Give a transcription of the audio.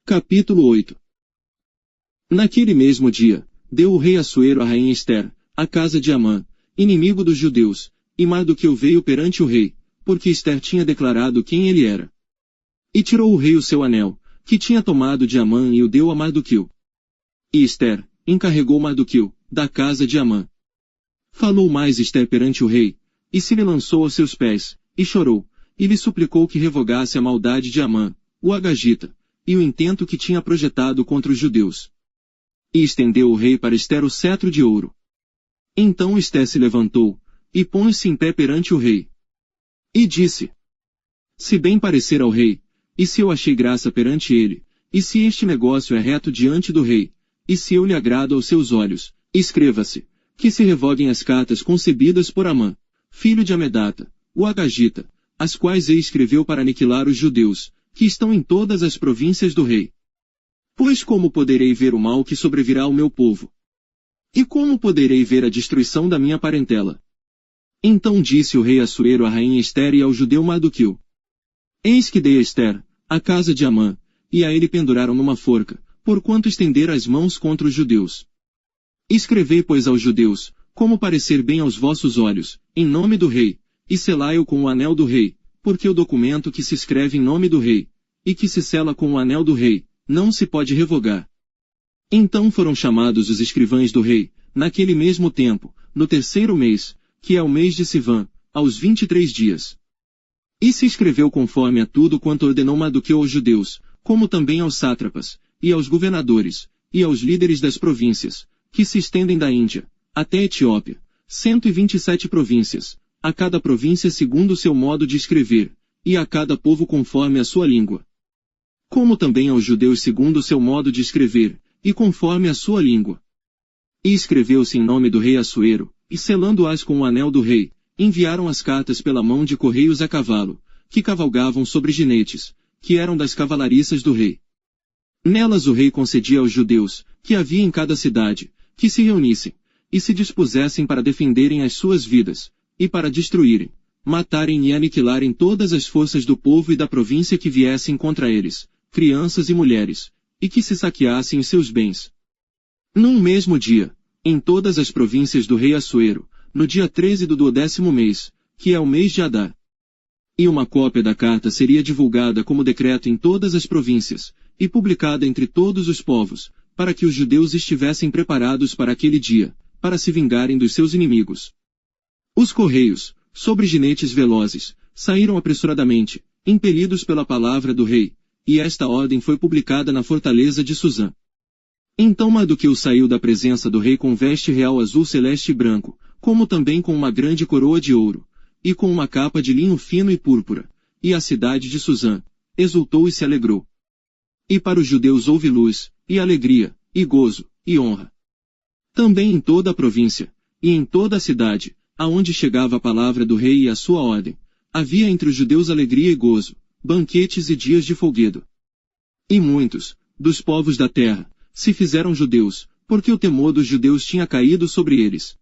Capítulo 8. Naquele mesmo dia, deu o rei Assuero a rainha Ester, à casa de Amã, inimigo dos judeus, e Mardoqueu veio perante o rei, porque Ester tinha declarado quem ele era. E tirou o rei o seu anel, que tinha tomado de Amã e o deu a Mardoqueu. E Ester encarregou Mardoqueu, da casa de Amã. Falou mais Ester perante o rei, e se lhe lançou aos seus pés, e chorou, e lhe suplicou que revogasse a maldade de Amã, o Agagita, e o intento que tinha projetado contra os judeus. E estendeu o rei para Ester o cetro de ouro. Então Ester se levantou, e pôs-se em pé perante o rei. E disse: Se bem parecer ao rei, e se eu achei graça perante ele, e se este negócio é reto diante do rei, e se eu lhe agrado aos seus olhos, escreva-se, que se revoguem as cartas concebidas por Amã, filho de Amedata, o Agagita, as quais ele escreveu para aniquilar os judeus, que estão em todas as províncias do rei. Pois como poderei ver o mal que sobrevirá ao meu povo? E como poderei ver a destruição da minha parentela? Então disse o rei Assuero à rainha Ester e ao judeu Mardoqueu: Eis que dei a Ester, a casa de Amã, e a ele penduraram numa forca, porquanto estender as mãos contra os judeus. Escrevei, pois, aos judeus, como parecer bem aos vossos olhos, em nome do rei, e selai-o com o anel do rei, porque o documento que se escreve em nome do rei, e que se sela com o anel do rei, não se pode revogar. Então foram chamados os escrivães do rei, naquele mesmo tempo, no terceiro mês, que é o mês de Sivan, aos 23 dias. E se escreveu conforme a tudo quanto ordenou Mardoqueu aos judeus, como também aos sátrapas, e aos governadores, e aos líderes das províncias, que se estendem da Índia, até a Etiópia, 127 províncias, a cada província segundo o seu modo de escrever, e a cada povo conforme a sua língua. Como também aos judeus segundo o seu modo de escrever, e conforme a sua língua. E escreveu-se em nome do rei Assuero, e selando-as com o anel do rei, enviaram as cartas pela mão de correios a cavalo, que cavalgavam sobre jinetes, que eram das cavalariças do rei. Nelas o rei concedia aos judeus, que havia em cada cidade, que se reunissem, e se dispusessem para defenderem as suas vidas, e para destruírem, matarem e aniquilarem todas as forças do povo e da província que viessem contra eles, crianças e mulheres, e que se saqueassem os seus bens. Num mesmo dia, em todas as províncias do rei Assuero, no dia 13 do 12º mês, que é o mês de Adar. E uma cópia da carta seria divulgada como decreto em todas as províncias, e publicada entre todos os povos, para que os judeus estivessem preparados para aquele dia, para se vingarem dos seus inimigos. Os correios, sobre jinetes velozes, saíram apressuradamente, impelidos pela palavra do rei, e esta ordem foi publicada na fortaleza de Suzã. Então Mardoqueu saiu da presença do rei com veste real azul celeste e branco, como também com uma grande coroa de ouro, e com uma capa de linho fino e púrpura, e a cidade de Suzã exultou e se alegrou. E para os judeus houve luz, e alegria, e gozo, e honra. Também em toda a província, e em toda a cidade, aonde chegava a palavra do rei e a sua ordem, havia entre os judeus alegria e gozo, banquetes e dias de folguedo. E muitos, dos povos da terra, se fizeram judeus, porque o temor dos judeus tinha caído sobre eles.